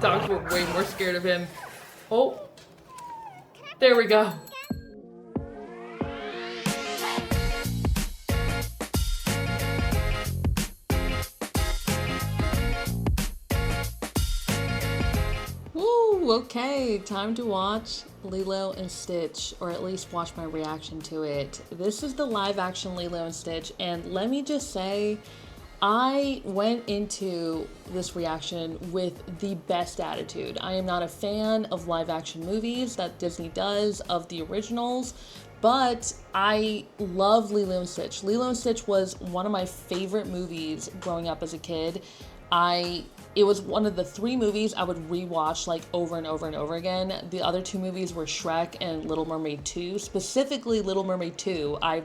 Dogs were way more scared of him. Oh, there we go. Woo, okay, time to watch Lilo and Stitch, or at least watch my reaction to it. This is the live action Lilo and Stitch, and let me just say, I went into this reaction with the best attitude. I am not a fan of live action movies that Disney does, of the originals, but I love Lilo and Stitch. Lilo and Stitch was one of my favorite movies growing up as a kid. It was one of the 3 movies I would rewatch like over and over and over again. The other 2 movies were Shrek and Little Mermaid 2. Specifically Little Mermaid 2. I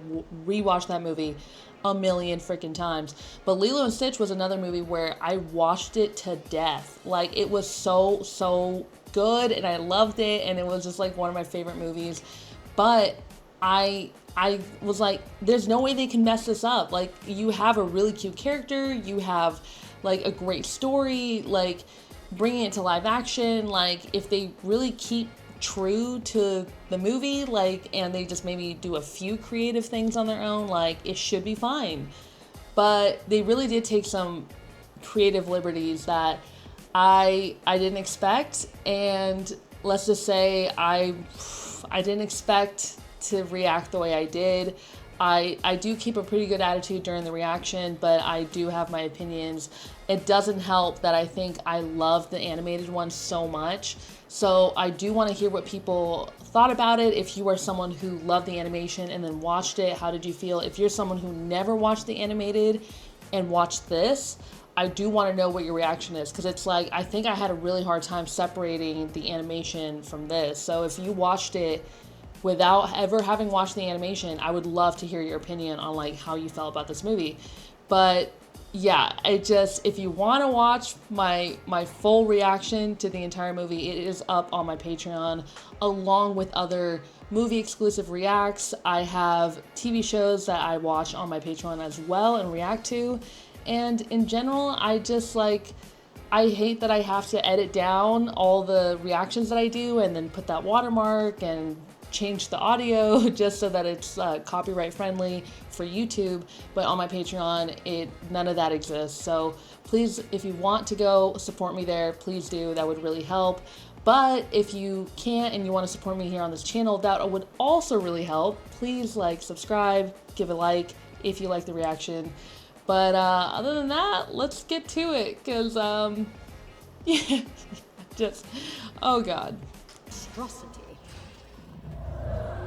rewatched that movie a million freaking times. But Lilo and Stitch was another movie where I watched it to death. Like, it was so good and I loved it, and it was just like one of my favorite movies. But I was like, there's no way they can mess this up. Like, you have a really cute character, you have like a great story, like bringing it to live action, like if they really keep true to the movie, like, and they just maybe do a few creative things on their own, like it should be fine. But they really did take some creative liberties that I didn't expect, and let's just say I didn't expect to react the way I did. I do keep a pretty good attitude during the reaction, but I do have my opinions. It doesn't help that I think I love the animated one so much. So I do want to hear what people thought about it. If you are someone who loved the animation and then watched it, how did you feel? If you're someone who never watched the animated and watched this, I do want to know what your reaction is, because it's like, I think I had a really hard time separating the animation from this. So if you watched it without ever having watched the animation, I would love to hear your opinion on like how you felt about this movie. But yeah, if you want to watch my full reaction to the entire movie, it is up on my Patreon, along with other movie exclusive reacts. I have TV shows that I watch on my Patreon as well and react to. And in general, I hate that I have to edit down all the reactions that I do and then put that watermark and change the audio just so that it's copyright friendly for YouTube. But on my Patreon, none of that exists. So please, if you want to go support me there, please do. That would really help. But if you can't and you want to support me here on this channel, that would also really help. Please subscribe, give a like if you like the reaction. But other than that, let's get to it, because yeah, oh god. Monstrosity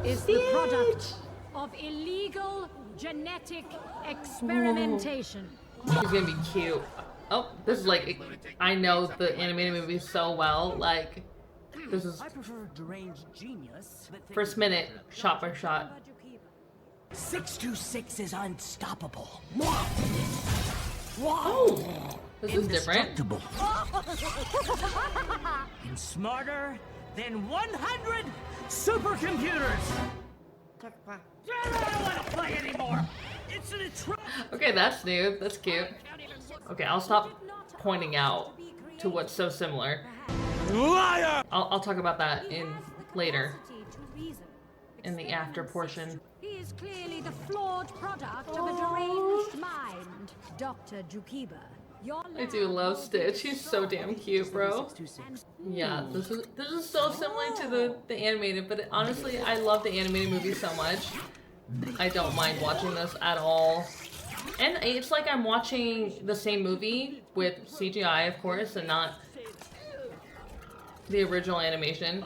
is the product of illegal genetic experimentation. He's gonna be cute. Oh, this is like, I know the animated movie so well. Like, this is first minute, shot by shot. 626 is unstoppable. Oh, this is different. And smarter than 100 supercomputers. I don't want to play anymore. It's an Okay, that's new. That's cute. Okay, I'll stop pointing out to what's so similar. liar. I'll talk about that later in the after portion. He is clearly the flawed product of a deranged mind, Dr. Jukiba. I do love Stitch. He's so damn cute, bro. Yeah, this is so similar to the animated, but honestly, I love the animated movie so much. I don't mind watching this at all. And it's like I'm watching the same movie with CGI, of course, and not the original animation.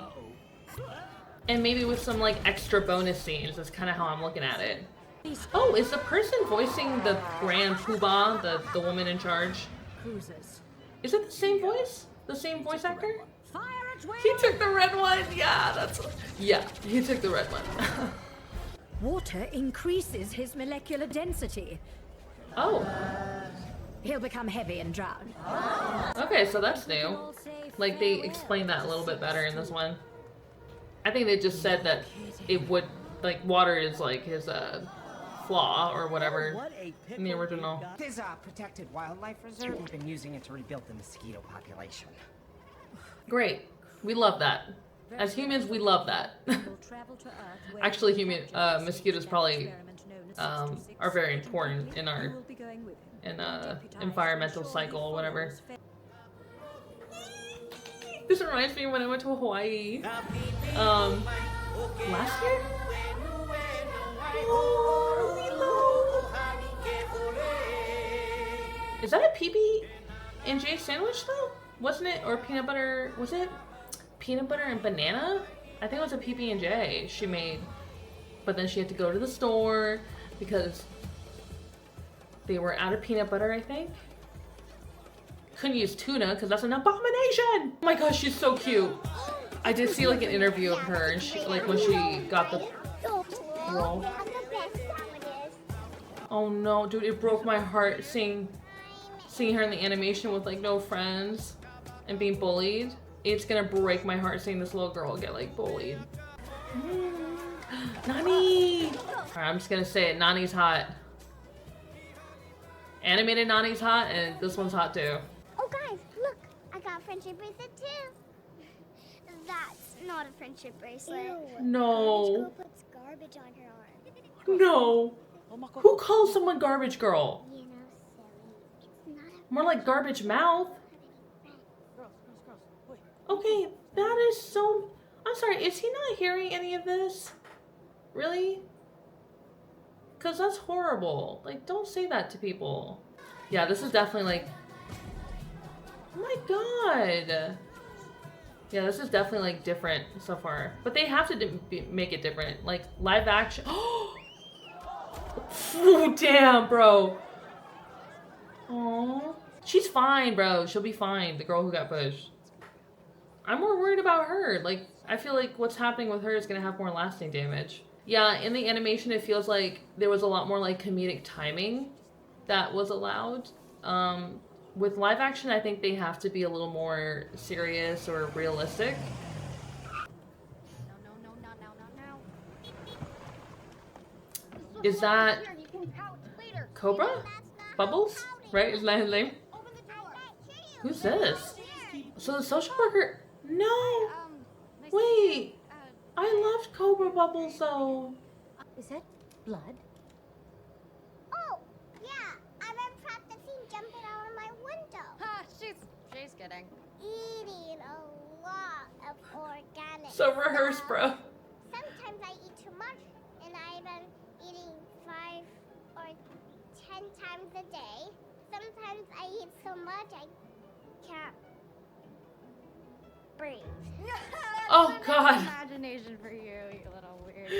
And maybe with some extra bonus scenes. That's kind of how I'm looking at it. Oh, is the person voicing the Grand Poobah, the woman in charge? Is it the same voice? The same voice actor? He took the red one. Yeah, he took the red one. Water increases his molecular density. Oh. He'll become heavy and drown. Okay, so that's new. They explained that a little bit better in this one. I think they just said that it would, water is his flaw or whatever in the original. This is a protected wildlife reserve. We've been using it to rebuild the mosquito population. Great. We love that. As humans, we love that. Actually, mosquitoes probably are very important in our environmental cycle or whatever. This reminds me when I went to Hawaii last year. Is that a PB&J sandwich though? Wasn't it? Or peanut butter? Was it peanut butter and banana? I think it was a PB&J she made, but then she had to go to the store because they were out of peanut butter, I think. Couldn't use tuna because that's an abomination. Oh my gosh, she's so cute. I did see like an interview of her, and she like when she got the role. Oh no, dude, it broke my heart seeing her in the animation with like no friends and being bullied. It's gonna break my heart seeing this little girl get like bullied. Nani! Alright, I'm just gonna say it. Nani's hot. Animated Nani's hot, and this one's hot too. Oh guys, look! I got a friendship bracelet too. That's not a friendship bracelet. No. Garbage girl puts garbage on her arm. No. Who calls someone garbage girl? You know, silly. It's not a More like garbage mouth. Okay, that is so... I'm sorry, is he not hearing any of this? Really? Because that's horrible. Like, don't say that to people. Yeah, this is definitely like... Oh my god! Yeah, this is definitely like different so far. But they have to make it different. Like, live action... Oh, damn, bro. Aww. She's fine, bro. She'll be fine. The girl who got pushed. I'm more worried about her. Like, I feel like what's happening with her is gonna have more lasting damage. Yeah, in the animation, it feels like there was a lot more like comedic timing that was allowed. With live action, I think they have to be a little more serious or realistic. Is that Cobra? Bubbles? Right? Isn't that his name? Who's this? So the social worker... No! Wait! I loved Cobra Bubbles though. Is that blood? Oh, yeah. I've been practicing jumping out of my window. Ha! She's kidding. Eating a lot of organic So rehearse, stuff. bro. Sometimes I eat too much, and I've been eating 5 or 10 times a day. Sometimes I eat so much I can't breathe. Oh god. Imagination for you, you little weird.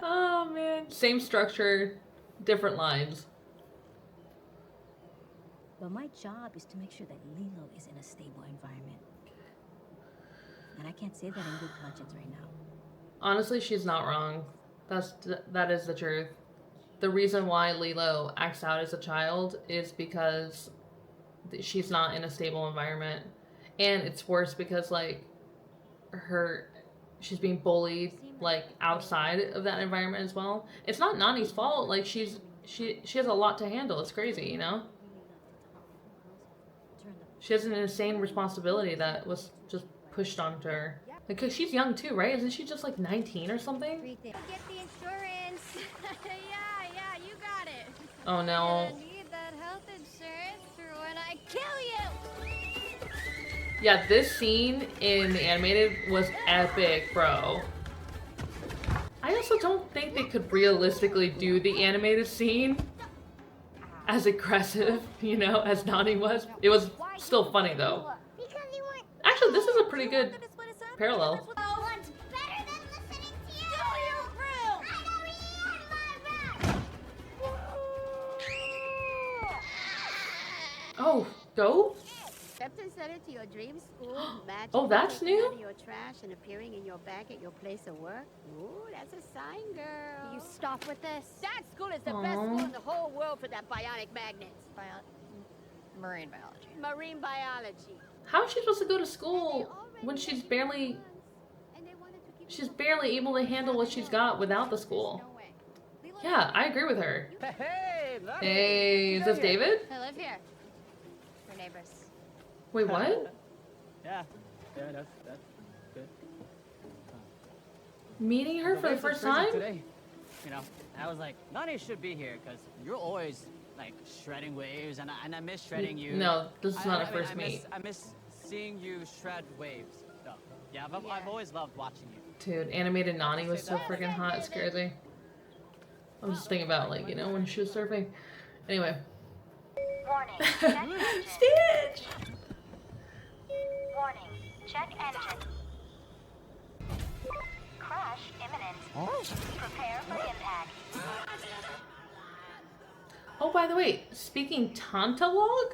Oh man. Same structure, different lines. But my job is to make sure that Lilo is in a stable environment. And I can't say that in good conscience right now. Honestly, she's not wrong. That is the truth. The reason why Lilo acts out as a child is because she's not in a stable environment. And it's worse because like she's being bullied like outside of that environment as well. It's not Nani's fault. Like she has a lot to handle. It's crazy, you know? She has an insane responsibility that was just pushed onto her. Because she's young too, right? Isn't she just like 19 or something? Get the insurance. yeah, you got it. Oh no. I need that health insurance for when I kill you. Yeah, this scene in the animated was epic, bro. I also don't think they could realistically do the animated scene as aggressive, you know, as Nani was. It was still funny though. Because you weren't. Actually, this is a pretty good parallel. What's better than listening to you? Do your room. I know you on my back. Oh, go? Acceptance letter to your dream school. Matching Oh, that's taking new? out of your trash and appearing in your bag at your place of work. Ooh, that's a sign, girl. You stop with this. That school is the best Aw. school in the whole world for that bionic magnets. Marine biology. Marine biology. How is she supposed to go to school when she's barely able to handle what she's got without the school? Yeah, I agree with her. Hey, Hey, is this David? I live here. We're neighbors. Wait, what? Yeah. Yeah, that's good. Meeting her for the first time? Today. You know, I was like, Nani should be here because you're always like shredding waves, and I miss shredding you. No, this is not a first meet. meet. I miss seeing you shred waves. So, yeah, I've always loved watching you. Dude, animated Nani was so freaking hot. It's crazy. I'm just thinking about, like, you know, when she was surfing. Anyway. Warning, check engine. Stitch! Warning, check engine. Crash imminent. Prepare for impact. Oh, by the way, speaking Tantalog?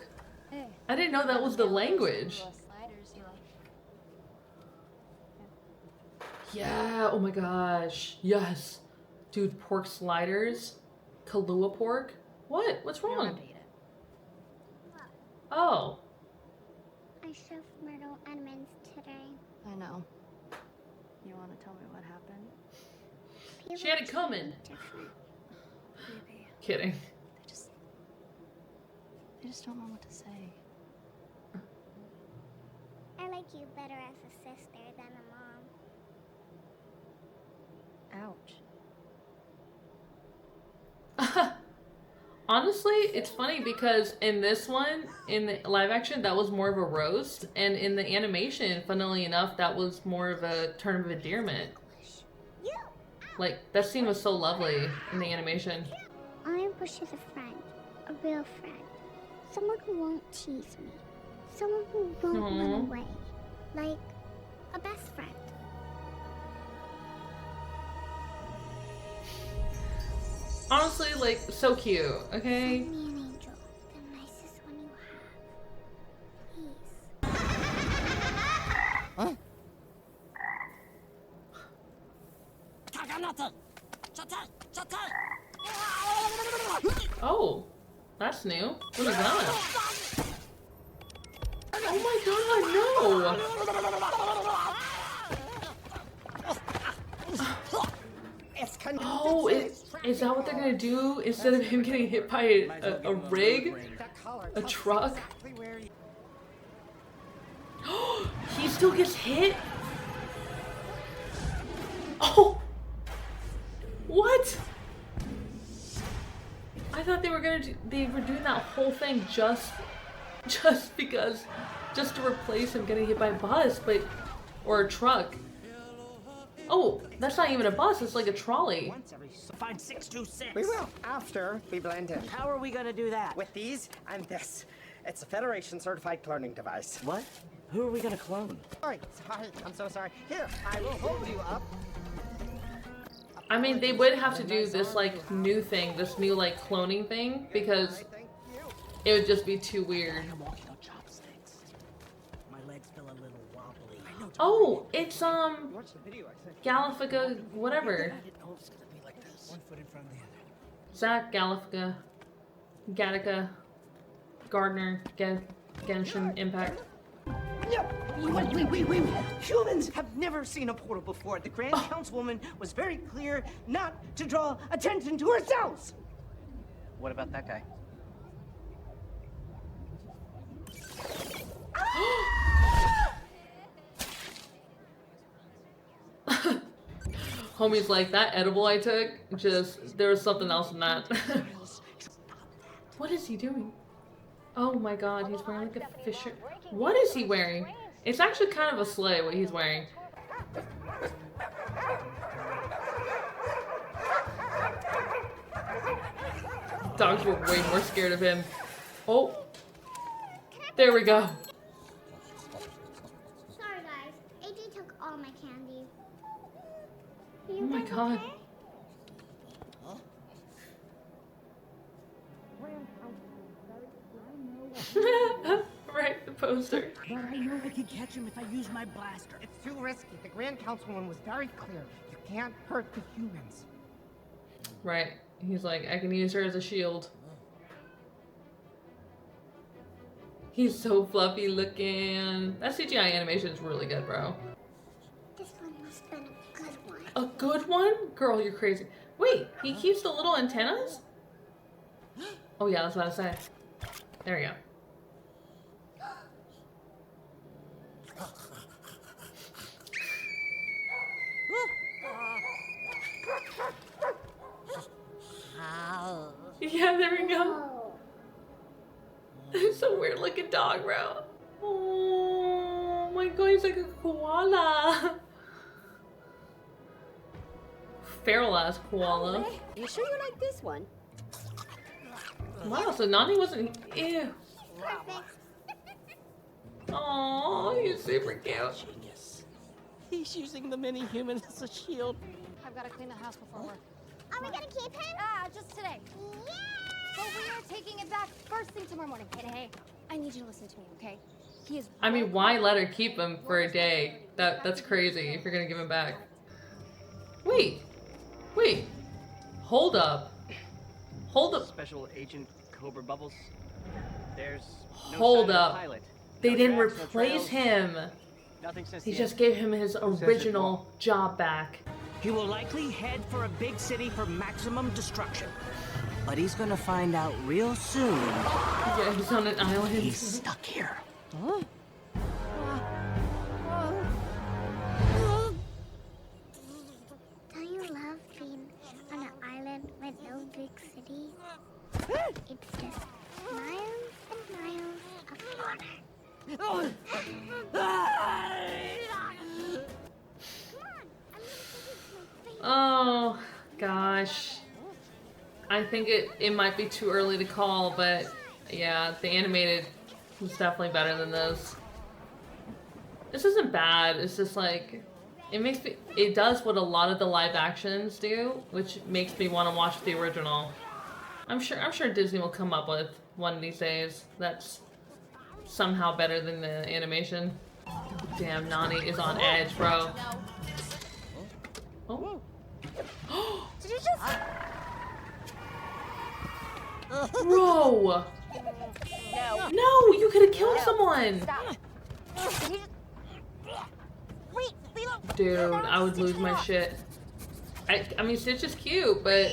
I didn't know that was the language. Yeah, oh my gosh. Yes. Dude, pork sliders? Kahlua pork? What? What's wrong? Oh. I shoved Myrtle Edmonds today. I know. You want to tell me what happened? She had it coming. Maybe. Kidding. They just don't know what to say. I like you better as a sister than a mom. Ouch. Honestly, it's funny because in this one, in the live action, that was more of a roast, and in the animation, funnily enough, that was more of a term of endearment. Like, that scene was so lovely in the animation. I wish is a friend, a real friend. Someone who won't tease me. Someone who won't run away. Like a best friend. Honestly, like, so cute, okay? Send me an angel, the nicest one you have. Please. Oh, that's new. What is that? Oh my god, no! Oh, is that what they're gonna do? Instead of him getting hit by a rig? A truck? He still gets hit? Oh! What? I thought they were doing that whole thing just because, just to replace him getting hit by a bus, or a truck. Oh, that's not even a bus, it's like a trolley. Find 626. We will, after we blend in. How are we gonna do that? With these and this. It's a Federation certified cloning device. What? Who are we gonna clone? Sorry, I'm so sorry. Here, I will hold you up. I mean, they would have to do this, like, new thing, this new, like, cloning thing, because it would just be too weird. I'm walking on chopsticks. My legs feel a little wobbly. Oh, it's, Galifica, whatever. One foot in front of the other. Zach Galifica, Gattaca, Gardner, Genshin Impact. Wait. Humans have never seen a portal before. The Grand Councilwoman was very clear not to draw attention to ourselves. What about that guy? Homie's like, that edible I took, there was something else in that. What is he doing? Oh my god, he's wearing like a fisher. What is he wearing? It's actually kind of a sleigh what he's wearing. Dogs were way more scared of him. Oh, there we go. Sorry guys, AJ took all my candy. Oh my god. Right, the poster. But I know I can catch him if I use my blaster. It's too risky. The Grand Councilwoman was very clear. You can't hurt the humans. Right. He's like, I can use her as a shield. He's so fluffy looking. That CGI animation is really good, bro. This one must have been a good one. A good one? Girl, you're crazy. Wait, he keeps the little antennas? Oh yeah, that's what I said. There we go. Yeah, there we go. It's a weird looking dog, bro. Oh my god, he's like a koala. Feral ass koala. You sure you like this one? Wow, so Nani wasn't. Ew. Perfect. Oh, he's super cute. Genius. He's using the mini-human as a shield. I've got to clean the house before work. Are we gonna keep him? Just today. Yeah! But we are taking it back first thing tomorrow morning. Hey, I need you to listen to me, okay? He is. I mean, why let her keep him for a day? That's crazy if you're gonna give him back. Wait. Hold up. Special Agent Cobra Bubbles. There's no Hold sign of up. the pilot. They No didn't tracks, no replace trails. him. Nothing since He the just end. gave him his original job back. He will likely head for a big city for maximum destruction. But he's gonna find out real soon Yeah, he's on an island. he's stuck here. Don't you love being on an island with no big city? It's just miles and miles of water. Come on, I'm gonna take you to my favorite. Oh gosh. I think it might be too early to call, but yeah, the animated was definitely better than this. This isn't bad. It's just like it does what a lot of the live actions do, which makes me want to watch the original. I'm sure Disney will come up with one of these days that's somehow better than the animation. Damn, Nani is on edge, bro. Oh. Did you just? Bro! No, you could have killed someone! Stop. Did you just? Wait, Lilo. Dude, I would lose my shit. I mean, Stitch is cute, but...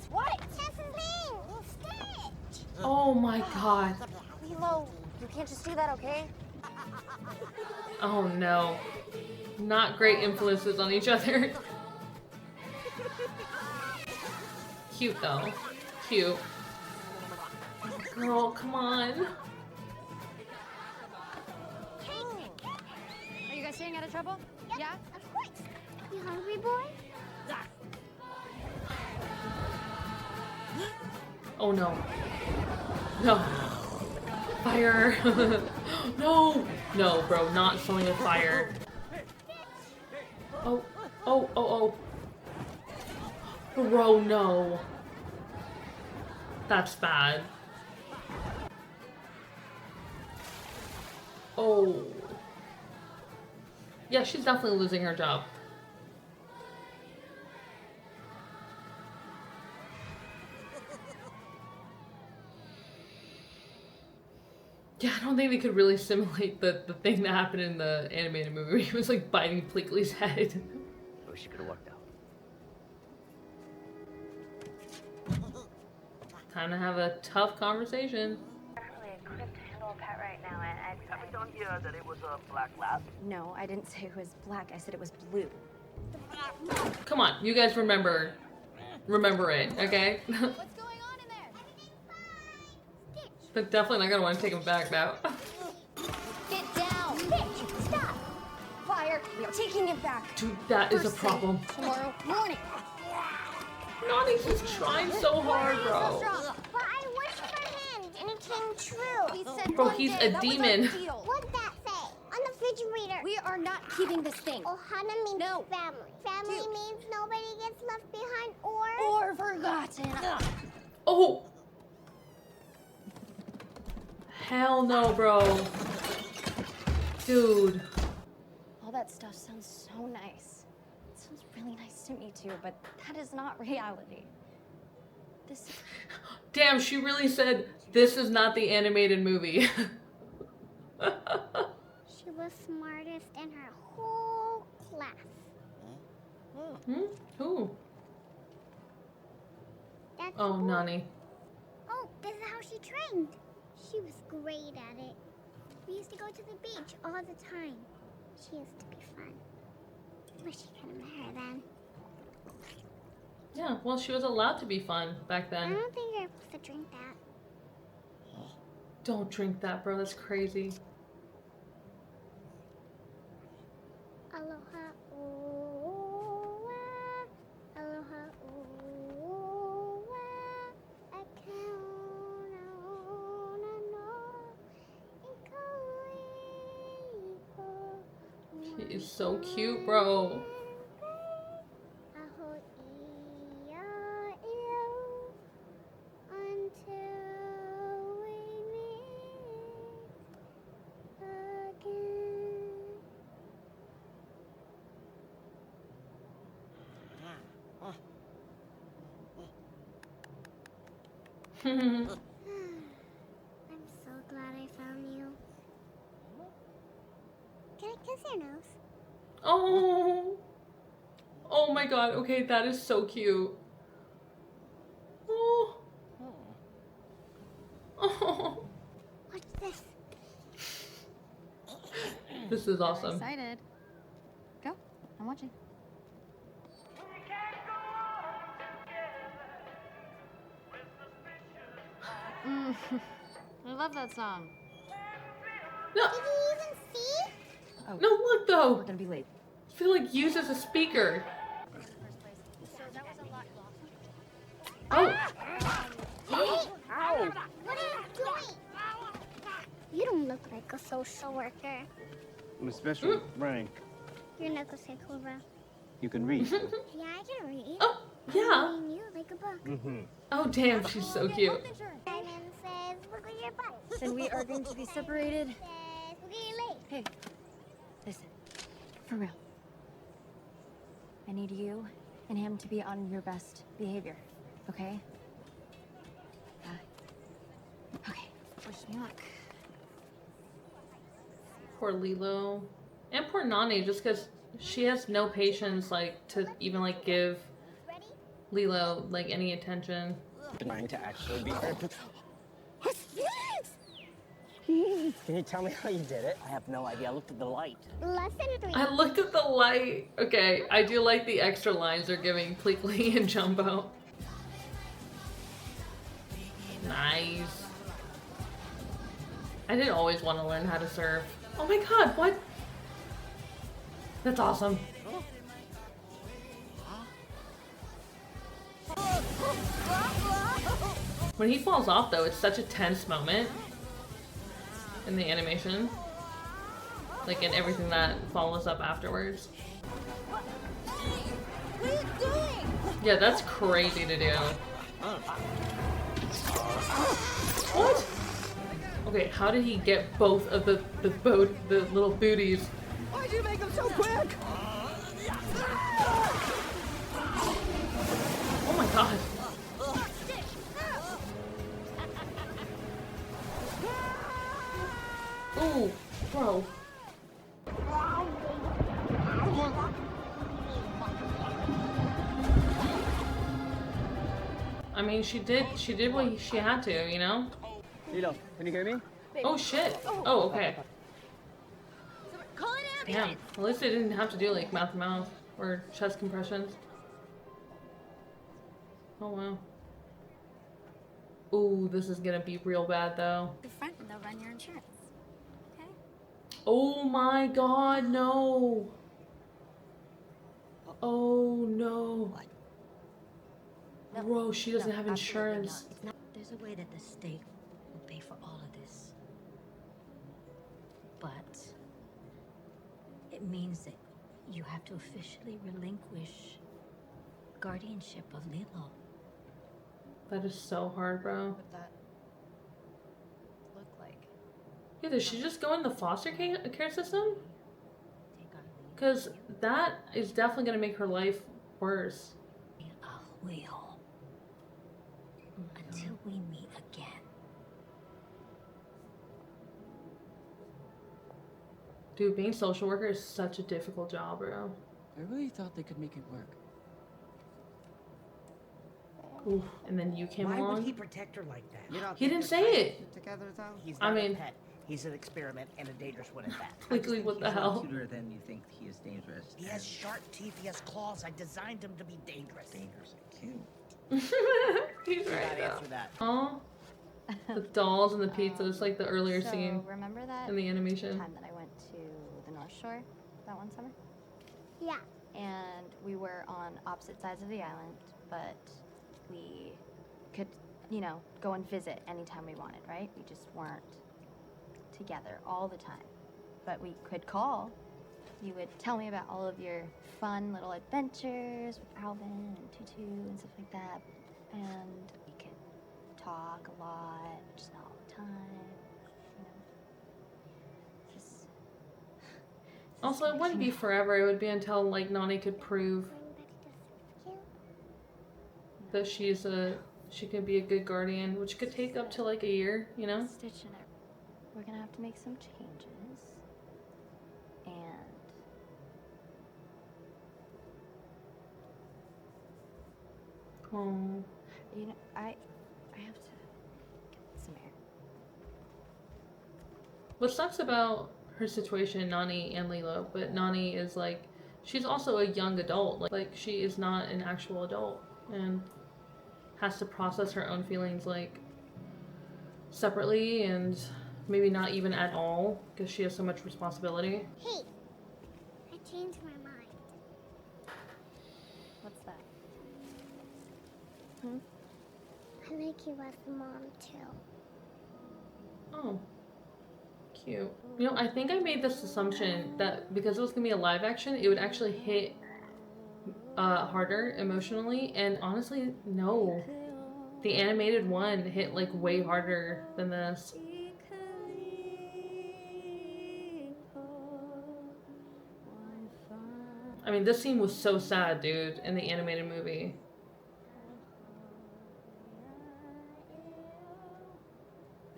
What? That's the thing. Stitch. Oh my god. Lilo, you can't just do that, okay? Oh no. Not great influences on each other. Cute though. Cute. Girl, come on. Are you guys staying out of trouble? Yeah. Of course. You hungry, boy? Oh no. No. Fire. No. No, bro, not throwing a fire. Oh. Bro, no. That's bad. Oh. Yeah, she's definitely losing her job. Yeah, I don't think they could really simulate the thing that happened in the animated movie where he was like biting Pleakley's head. I wish it could have worked out. Time to have a tough conversation. I'm not really equipped to handle a pet right now, and Have we done here that it was a black lab? No, I didn't say it was black. I said it was blue. Come on, you guys remember it, okay? What's going on in there? But definitely not gonna want to take him back now. Get down. Stitch, stop. Fire. We are taking it back. Dude, that is a First thing problem. Tomorrow morning. Nani's just trying so hard, bro. But I wished for him, and it came true. We said Bro, one he's day. a That was our demon. deal. What'd that say? On the refrigerator. We are not keeping this thing. Ohana means No. family. Family Dude. means nobody gets left behind or... Or forgotten. Oh! Hell no, bro. Dude. All that stuff sounds so nice. It sounds really nice to me too, but that is not reality. This is... Damn, she really said, this is not the animated movie. She was smartest in her whole class. Who? That's Oh, cool. Nani. Oh, this is how she trained. She was great at it. We used to go to the beach all the time. She used to be fun. Wish she could have met her then. Yeah, well, she was allowed to be fun back I then. don't think you're supposed to drink that. Don't drink that, bro. That's crazy. Aloha, ooh, aloha, ooh, akauna no, He is so cute, bro. aho ia iau, until we meet again. I'm so glad I found you. Can I kiss your nose? Oh. Oh my god. Okay, that is so cute. Oh. Oh. What's this? This is awesome. Excited. Go. I'm watching. I love that song. No. Did you even see? Oh, No, look though. we're gonna be late. I feel like used as a speaker. Oh. Ow! What are you doing? You don't look like a social worker. I'm a special rank. You're not gonna say Cobra. You can read. Yeah, I can read. Oh, yeah. I'm reading you like a book. Oh, damn, she's so cute. Diamond says, look at your butt. Then we are going to be separated. Says, look at your leg. Hey, listen. For real. I need you and him to be on your best behavior, okay? Okay, wish me luck. Poor Lilo. And poor Nani, just because she has no patience, like, to even, like, give Lilo, like, any attention. Trying to actually be her. Can you tell me how you did it? I have no idea. I looked at the light. Lesson 3. I looked at the light. Okay, I do like the extra lines they're giving Pleakley and Jumbo. Nice. I didn't always want to learn how to surf. Oh my god, what? That's awesome. When he falls off though, it's such a tense moment in the animation. Like in everything that follows up afterwards. Yeah, that's crazy to do. What? Okay, how did he get both of the little booties? Why'd you make them so quick? Oh my god. Ooh, bro. I mean, she did what she had to, you know? Lilo, can you hear me? Oh shit. Oh, okay. Damn. At least they didn't have to do like mouth to mouth or chest compressions. Oh wow. Ooh, this is gonna be real bad though. The front and they'll run your insurance. Okay? Oh my god, no. Oh no. Bro, she doesn't have insurance. There's a way that the state will pay for all of this. But it means that you have to officially relinquish guardianship of Lilo. That is so hard, bro. What would that look like? Yeah, does she just go in the foster care system? Because that is definitely going to make her life worse. I will. Until we meet again. Dude, being social worker is such a difficult job, bro. I really thought they could make it work. Oof, and then you came Why along. would he protect her like that? He didn't say it. Together though? He's I not mean, a pet. He's an experiment and a dangerous one at that. Quickly, what the He's hell? not cuter than you think he is dangerous. He has sharp teeth, he has claws. I designed him to be dangerous. Dangerous and cute. He's You right gotta though. answer that. Oh, the dolls and the pizza. It's like the earlier So, scene remember that in the animation. time that I went to the North Shore that one summer? Yeah. And we were on opposite sides of the island, but we could, you know, go and visit anytime we wanted, right? We just weren't together all the time. But we could call. You would tell me about all of your fun little adventures with Alvin and Tutu and stuff like that. And we could talk a lot, just not all the time, you know. Just Also, it wouldn't be forever. It would be until like Nani could prove that she could be a good guardian, which could take up to like a year, you know? Stitch and we're gonna have to make some changes. And Oh. you know, I have to get some air. What sucks about her situation, Nani and Lilo, but Nani is like, she's also a young adult. Like she is not an actual adult and has to process her own feelings like separately and maybe not even at all because she has so much responsibility. Hey, I changed my mind. What's that? I like you as a mom too. Oh, cute. You know, I think I made this assumption that because it was gonna be a live action, it would actually hit harder emotionally, and honestly, no. The animated one hit like way harder than this. I mean, this scene was so sad, dude, in the animated movie.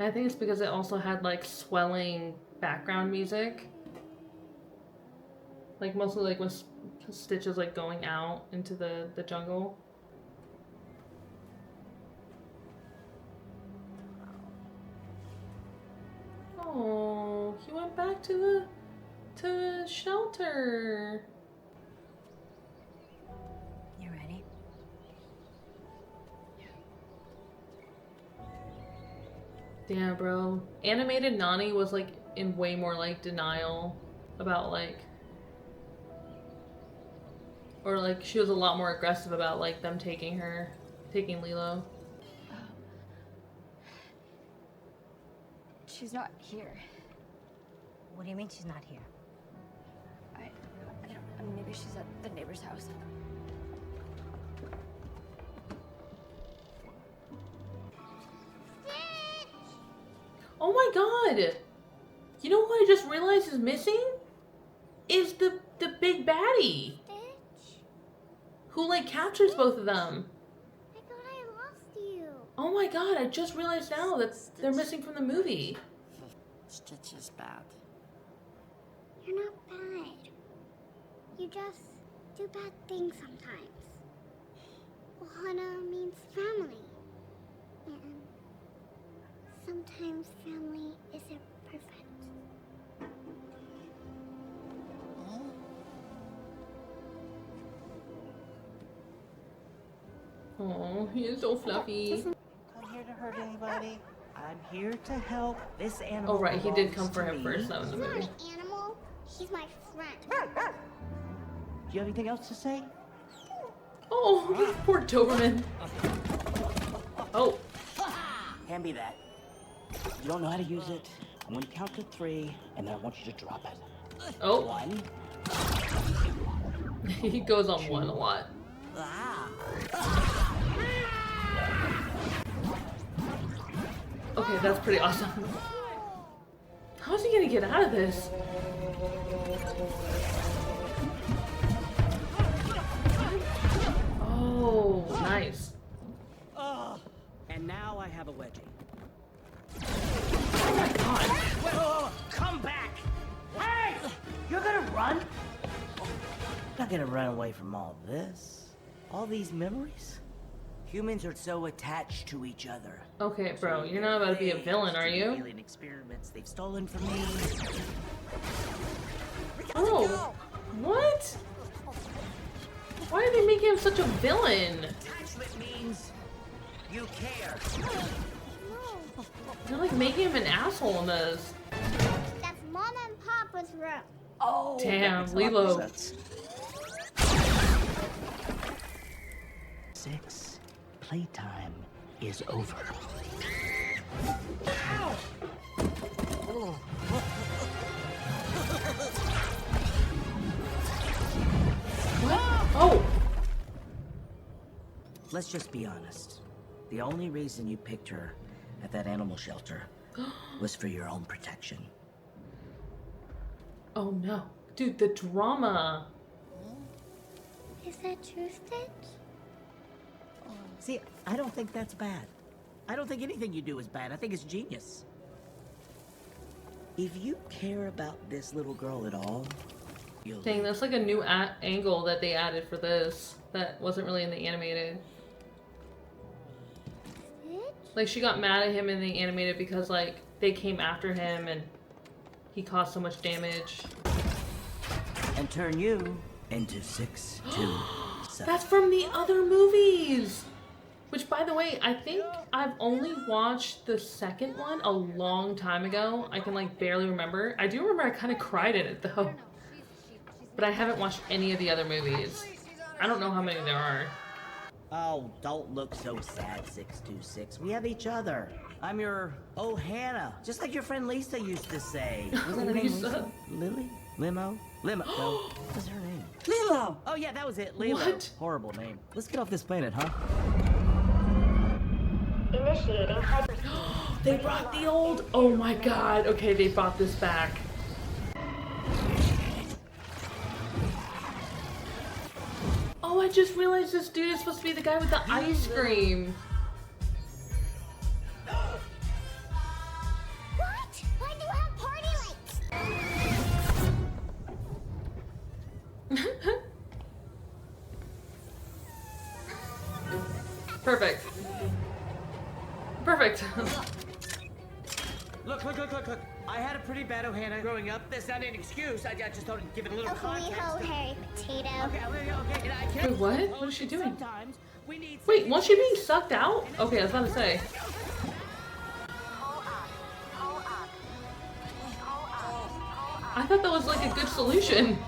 I think it's because it also had like swelling background music. Like mostly like when Stitch is like going out into the jungle. Oh, he went back to the shelter. You ready? Damn, bro. Animated Nani was like in way more like denial about like, or like she was a lot more aggressive about like them taking Lilo. She's not here. What do you mean she's not here? I don't, maybe she's at the neighbor's house. Oh my god! You know what I just realized is missing? Is the big baddie. Stitch, Who like captures both of them. I thought I lost you. Oh my god, I just realized now that they're missing from the movie. Stitch is bad. You're not bad. You just do bad things sometimes. Ohana means family. And sometimes family isn't perfect. Oh, he is so fluffy. I'm here to hurt anybody. I'm here to help. This animal. Oh right, he did belongs come for to him me. first though in the He's not movie. an animal. He's my friend. Do you have anything else to say? Oh, poor Doberman. Oh. Hand me that. You don't know how to use it. I'm gonna count to 3, and then I want you to drop it. Oh. 1. He goes on 1 a lot. Okay, that's pretty awesome. How's he gonna get out of this? Oh, nice. And now I have a wedgie. Oh my god. Whoa, come back! Hey! You're gonna run? Not gonna run away from all this. All these memories? Humans are so attached to each other. Okay, bro, you're not about to be a villain, are you? Alien experiments they've stolen from me. Oh, what? Why are they making him such a villain? Attachment means you care. They're like making him an asshole in this. That's Mom and Papa's room. Oh, damn, Lilo. 6. Playtime is over. Oh! Let's just be honest. The only reason you picked her at that animal shelter was for your own protection. Oh no. Dude, the drama. Is that true, Stitch? See, I don't think that's bad. I don't think anything you do is bad. I think it's genius. If you care about this little girl at all, you'll... Dang, that's like a new angle that they added for this that wasn't really in the animated. Like, she got mad at him in the animated because, like, they came after him and he caused so much damage. And turn you into 627. That's from the other movies! Which, by the way, I think I've only watched the second one a long time ago. I can, like, barely remember. I do remember I kind of cried in it, though. But I haven't watched any of the other movies. I don't know how many there are. Oh, don't look so sad, 626. We have each other. I'm your Hannah, just like your friend Lisa used to say. Was that her name Lisa? Lily? Limo? Limo. No. What was her name? Lilo! Oh yeah, that was it. Lilo. What? Horrible name. Let's get off this planet, huh? Initiating hyperspeed. They brought the old... Oh my god. Okay, they brought this back. Oh, I just realized this dude is supposed to be the guy with the ice cream. What? Why do you have party lights? Perfect. Perfect. Look. I had a pretty bad Hannah growing up. That's not an excuse. I just thought I'd give it a little context. Harry Potato. Okay. And I Wait, can't... what? What is she doing? Sometimes we need... Wait, was she being sucked out? Okay, I was about to say. I thought that was like a good solution.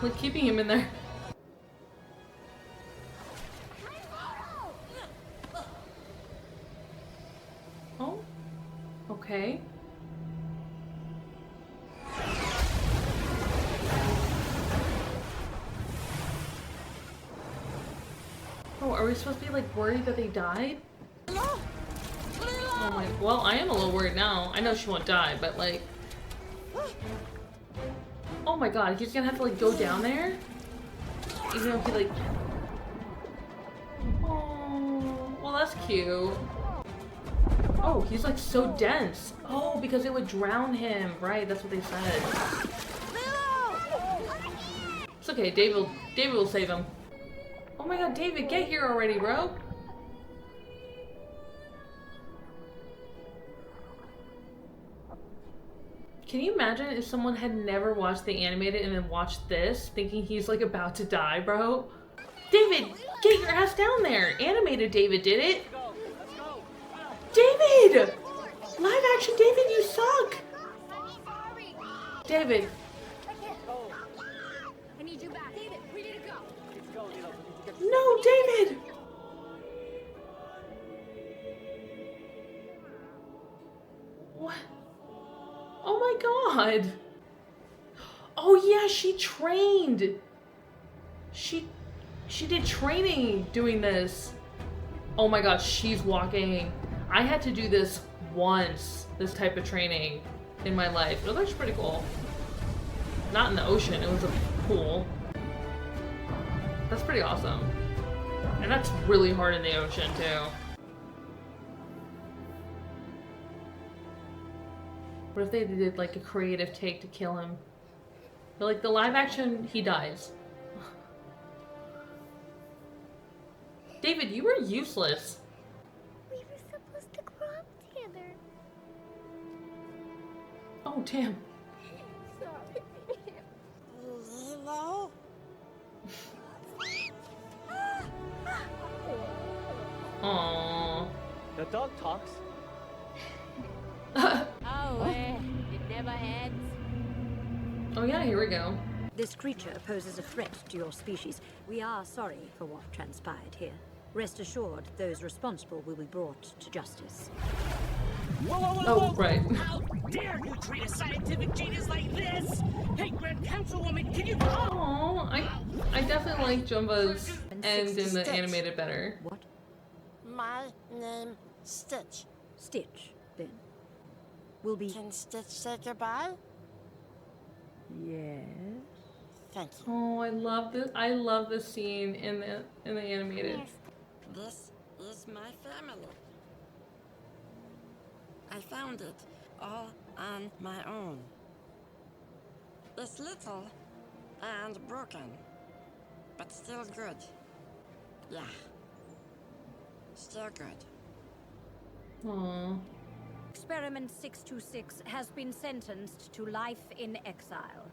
Like keeping him in there. Oh, okay. Oh, are we supposed to be like worried that they died? Oh my, well, I am a little worried now. I know she won't die, but like... Oh my god, he's gonna have to like go down there? Even though he like... Oh, well that's cute. Oh, he's like so dense. Oh, because it would drown him. Right, that's what they said. It's okay, David will save him. Oh my god, David, get here already, bro. Can you imagine if someone had never watched the animated and then watched this, thinking he's like about to die, bro? David, get your ass down there. Animated David did it. David! Live action David, you suck. David. I need you back. David, we need to go. No, David! What? Oh my god! Oh yeah, she trained! She did training doing this. Oh my god, she's walking. I had to do this once, this type of training in my life. It was actually pretty cool. Not in the ocean, it was a pool. That's pretty awesome. And that's really hard in the ocean too. What if they did like a creative take to kill him? But like the live action, he dies. David, you were useless. We were supposed to grow up together. Oh, damn. Sorry. Lilo? Aww. The dog talks. It never ends. Oh yeah, here we go. This creature poses a threat to your species. We are sorry for what transpired here. Rest assured, those responsible will be brought to justice. Oh, right. How dare you treat a scientific genius like this? Hey, Grand Councilwoman, can you... Oh, I definitely like Jumba's end in the animated better. What? My name, Stitch. Stitch, then. Will be... Can Stitch say goodbye? Yes. Thank you. Oh, I love this. I love this scene in the animated. This is my family. I found it all on my own. It's little and broken, but still good. Yeah. Still good. Aww. Experiment 626 has been sentenced to life in exile.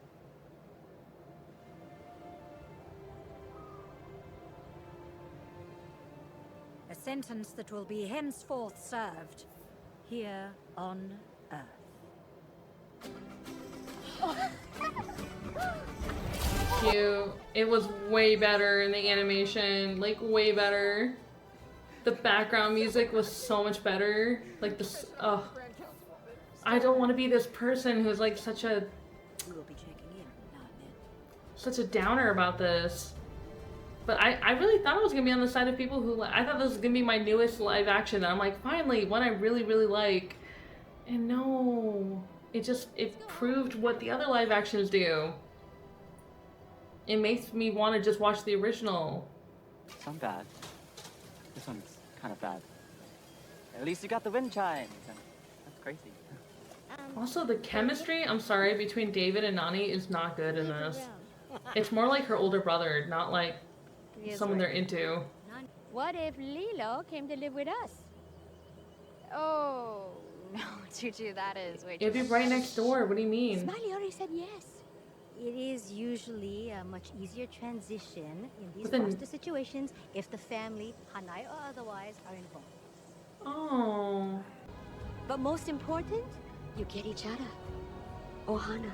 A sentence that will be henceforth served here on Earth. Cute. It was way better in the animation, like way better. The background music was so much better. Like this, oh. I don't want to be this person who's like such a downer about this. But I really thought I was gonna be on the side of people who I thought this was gonna be my newest live action. And I'm like, finally, one I really, really like. And no, it proved what the other live actions do. It makes me want to just watch the original. Some bad. This one's kind of bad. At least you got the wind chimes. That's crazy. Also, the chemistry, I'm sorry, between David and Nani is not good in this. It's more like her older brother, not like someone they're into. What if Lilo came to live with us? Oh, no, Tutu, that is way too It'd be right next door. What do you mean? Smiley already said yes. It is usually a much easier transition in these But then- foster situations if the family, Hanai or otherwise, are involved. Oh. But most important, you get each other. Ohana.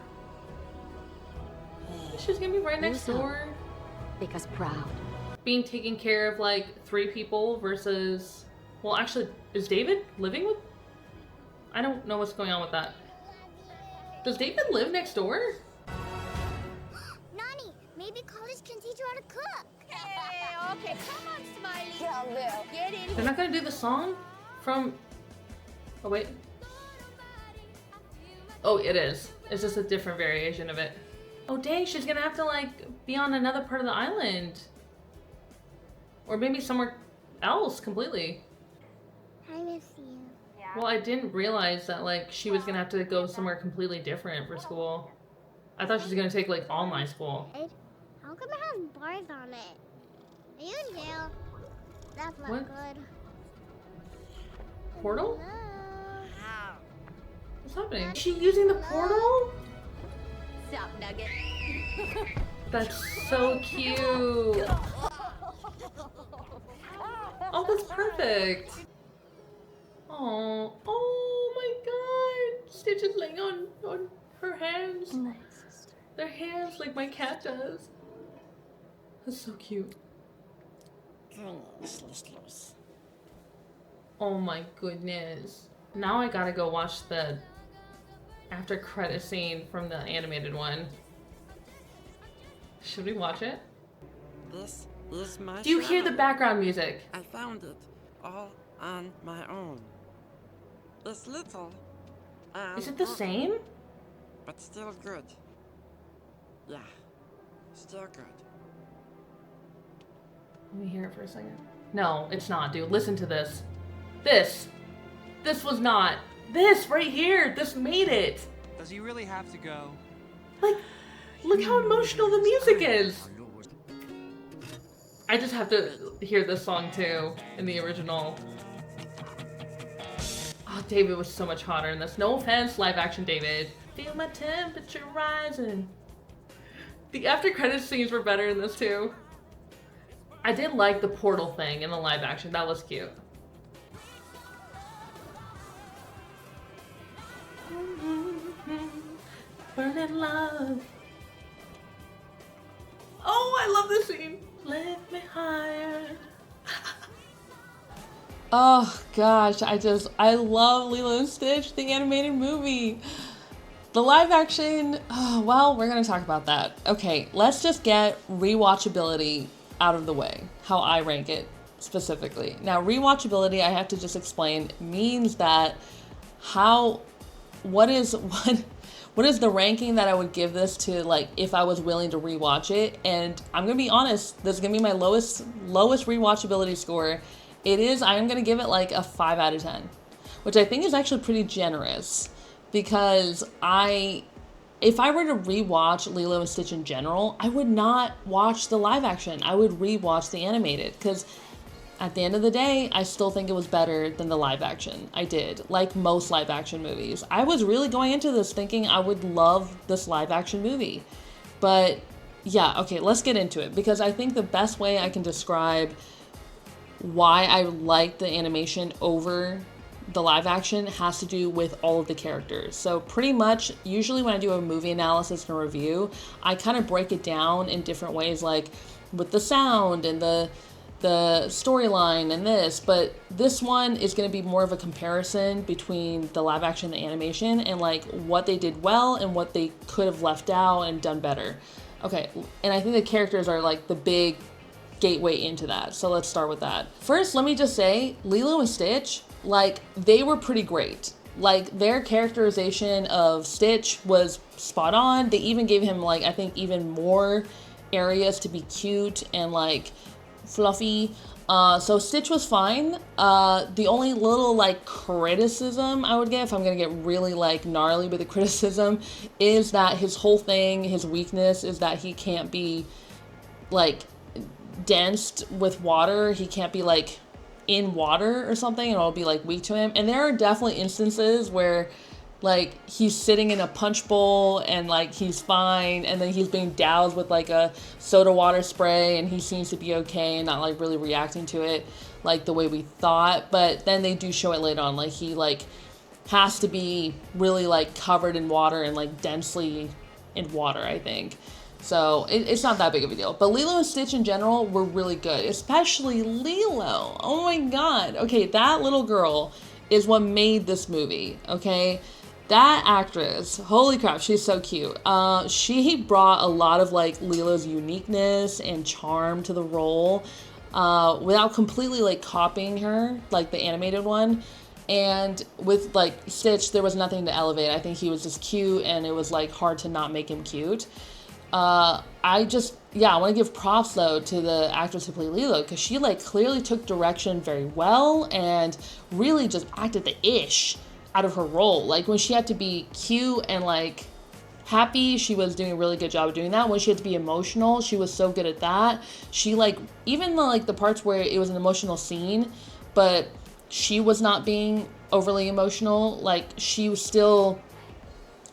She's gonna be right next door. Make us proud. Being taken care of like 3 people versus... Well, actually, is David living with... I don't know what's going on with that. Does David live next door? Nani, maybe college can teach you how to cook. Hey, okay, come on, Smiley. Get in. They're not gonna do the song from... Oh, wait. Oh, it is. It's just a different variation of it. Oh, dang, she's gonna have to, like, be on another part of the island. Or maybe somewhere else completely. I miss you. Well, I didn't realize that, like, she was gonna have to go somewhere completely different for school. I thought she was gonna take, like, online school. How come it has bars on it? Are you in jail? That's not What? good. Portal? Hello? What's happening? Is she using the portal? Stop, Nugget. That's so cute. Oh, that's perfect. Oh, oh my God! Stitch is laying on her hands. Their hands like my cat does. That's so cute. Oh my goodness. Now I gotta go watch the after credit scene from the animated one. Should we watch it? This is my Do you hear the channel. background music? I found it all on my own. It's little and Is it the broken, same? but still good. Yeah, still good. Let me hear it for a second. No, it's not, dude. Listen to this. This was not. This right here. This made it. Does he really have to go? Like, look how emotional the music is. I just have to hear this song too in the original. Oh, David was so much hotter in this. No offense, live action David. Feel my temperature rising. The after credits scenes were better in this too. I did like the portal thing in the live action. That was cute. Burning love. Oh, I love this scene. Lift me higher. Oh gosh, I love Lilo and Stitch, the animated movie. The live action, oh, well, we're gonna talk about that. Okay, let's just get rewatchability out of the way, how I rank it specifically. Now, rewatchability, I have to just explain, means that what is the ranking that I would give this to, like, if I was willing to rewatch it? And I'm gonna be honest, this is gonna be my lowest rewatchability score. I am gonna give it like a 5 out of 10, which I think is actually pretty generous, because if I were to rewatch Lilo and Stitch in general, I would not watch the live action. I would rewatch the animated, because at the end of the day, I still think it was better than the live action. I did, like most live action movies. I was really going into this thinking I would love this live action movie. But yeah, okay, let's get into it, because I think the best way I can describe why I like the animation over the live action has to do with all of the characters. So pretty much, usually when I do a movie analysis and a review, I kind of break it down in different ways, like with the sound and the storyline and this, but this one is going to be more of a comparison between the live action and the animation, and like what they did well and what they could have left out and done better. Okay, and I think the characters are like the big gateway into that, so let's start with that. First, let me just say, Lilo and Stitch, like, they were pretty great. Like, their characterization of Stitch was spot on. They even gave him, like, I think even more areas to be cute and like fluffy. So Stitch was fine. The only little like criticism I would give, if I'm gonna get really like gnarly with the criticism, is that his whole thing, his weakness is that he can't be like densed with water. He can't be like in water or something, and it'll be like weak to him. And there are definitely instances where like he's sitting in a punch bowl and like he's fine, and then he's being doused with like a soda water spray and he seems to be okay and not like really reacting to it like the way we thought. But then they do show it later on, like he like has to be really like covered in water and like densely in water, I think. So it's not that big of a deal. But Lilo and Stitch in general were really good, especially Lilo. Oh my god. Okay, that little girl is what made this movie, okay? That actress, holy crap, she's so cute. She brought a lot of like Lilo's uniqueness and charm to the role without completely like copying her, like the animated one. And with like Stitch, there was nothing to elevate. I think he was just cute, and it was like hard to not make him cute. I want to give props though to the actress who played Lilo, because she like clearly took direction very well and really just acted the ish out of her role. Like when she had to be cute and like happy, she was doing a really good job of doing that. When she had to be emotional, she was so good at that. She like, even the parts where it was an emotional scene, but she was not being overly emotional, like she was still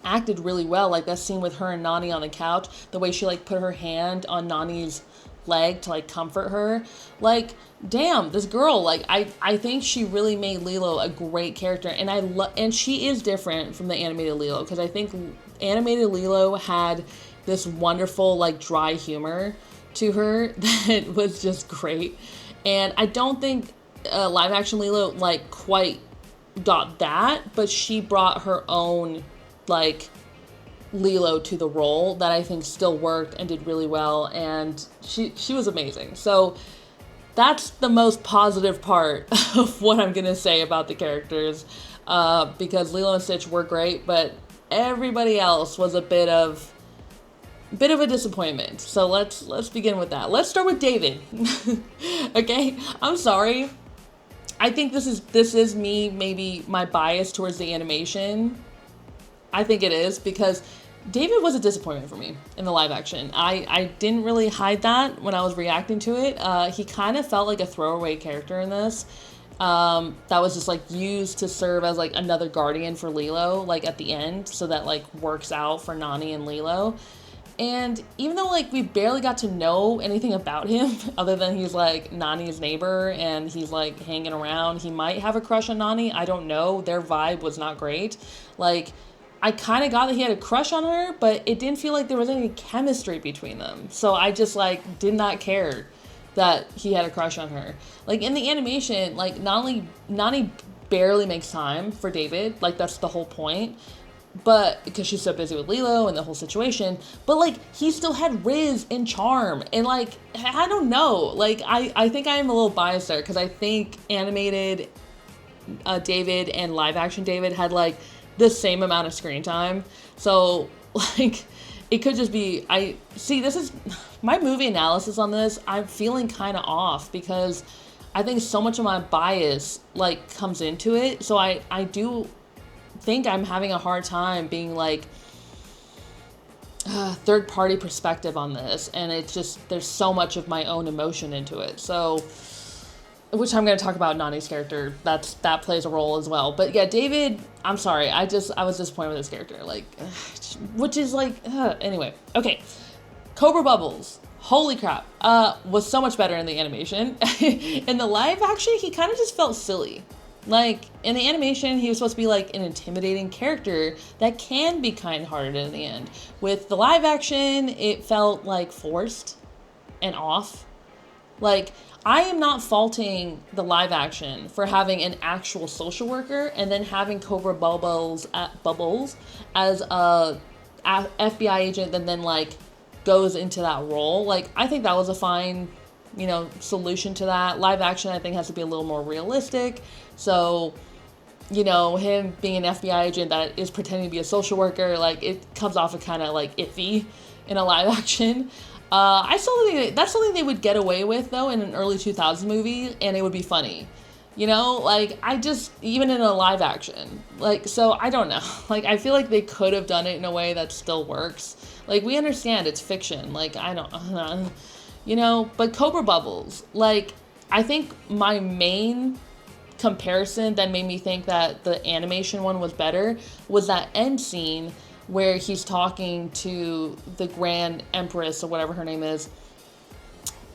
acted really well. Like that scene with her and Nani on the couch, the way she like put her hand on Nani's leg to like comfort her, like damn, this girl, like I think she really made Lilo a great character. And and she is different from the animated Lilo, because I think animated Lilo had this wonderful like dry humor to her that was just great, and I don't think live action Lilo like quite got that, but she brought her own like Lilo to the role that I think still worked and did really well, and she was amazing. So that's the most positive part of what I'm gonna say about the characters, because Lilo and Stitch were great, but everybody else was a bit of a disappointment. So let's begin with that. Let's start with David. Okay, I'm sorry. I think this is me, maybe my bias towards the animation. I think it is, because David was a disappointment for me in the live action. I didn't really hide that when I was reacting to it. He kind of felt like a throwaway character in this. That was just like used to serve as like another guardian for Lilo, like at the end, so that like works out for Nani and Lilo. And even though like we barely got to know anything about him other than he's like Nani's neighbor and he's like hanging around, he might have a crush on Nani. I don't know. Their vibe was not great. Like, I kind of got that he had a crush on her, but it didn't feel like there was any chemistry between them. So I just like did not care that he had a crush on her. Like in the animation, like Nani barely makes time for David. Like that's the whole point. But because she's so busy with Lilo and the whole situation, but like he still had Riz and charm, and like I don't know, like I think I am a little biased there because I think animated David and live action David had like the same amount of screen time. So like it could just be, I see, this is my movie analysis on this. I'm feeling kind of off because I think so much of my bias like comes into it. So I do think I'm having a hard time being like third party perspective on this, and it's just there's so much of my own emotion into it. So, which I'm going to talk about Nani's character, that plays a role as well. But yeah, David, I'm sorry, I was disappointed with this character, like which is like anyway. Okay, Cobra Bubbles, holy crap, was so much better in the animation. In the live action, he kind of just felt silly. Like, in the animation, he was supposed to be, like, an intimidating character that can be kind-hearted in the end. With the live action, it felt, like, forced and off. Like, I am not faulting the live action for having an actual social worker and then having Cobra Bubbles as a FBI agent that then, like, goes into that role. Like, I think that was a fine, you know, solution to that. Live action, I think, has to be a little more realistic. So, you know, him being an FBI agent that is pretending to be a social worker, like, it comes off of kind of, like, iffy in a live action. I still think that's something they would get away with, though, in an early 2000s movie, and it would be funny. You know, like, even in a live action. Like, so, I don't know. Like, I feel like they could have done it in a way that still works. Like, we understand it's fiction. Like, I don't, you know, but Cobra Bubbles, like, I think my main comparison that made me think that the animation one was better was that end scene where he's talking to the Grand Empress or whatever her name is.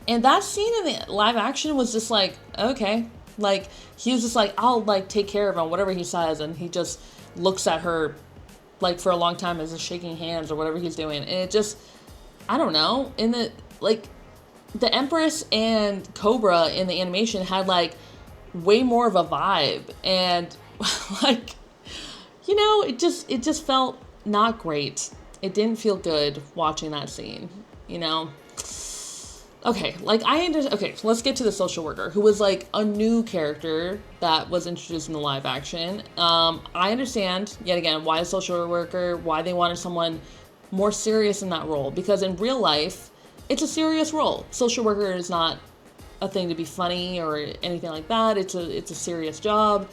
And that scene in the live action was just like, okay. Like, he was just like, I'll, like, take care of him, whatever he says. And he just looks at her, like, for a long time as he's shaking hands or whatever he's doing. And it just, I don't know. In the, like, the Empress and Cobra in the animation had, like, way more of a vibe, and like, you know, it just felt not great. It didn't feel good watching that scene, you know. Okay, like okay, so let's get to the social worker, who was like a new character that was introduced in the live action. I understand yet again why a social worker, why they wanted someone more serious in that role, because in real life it's a serious role. Social worker is not a thing to be funny or anything like that. It's a serious job.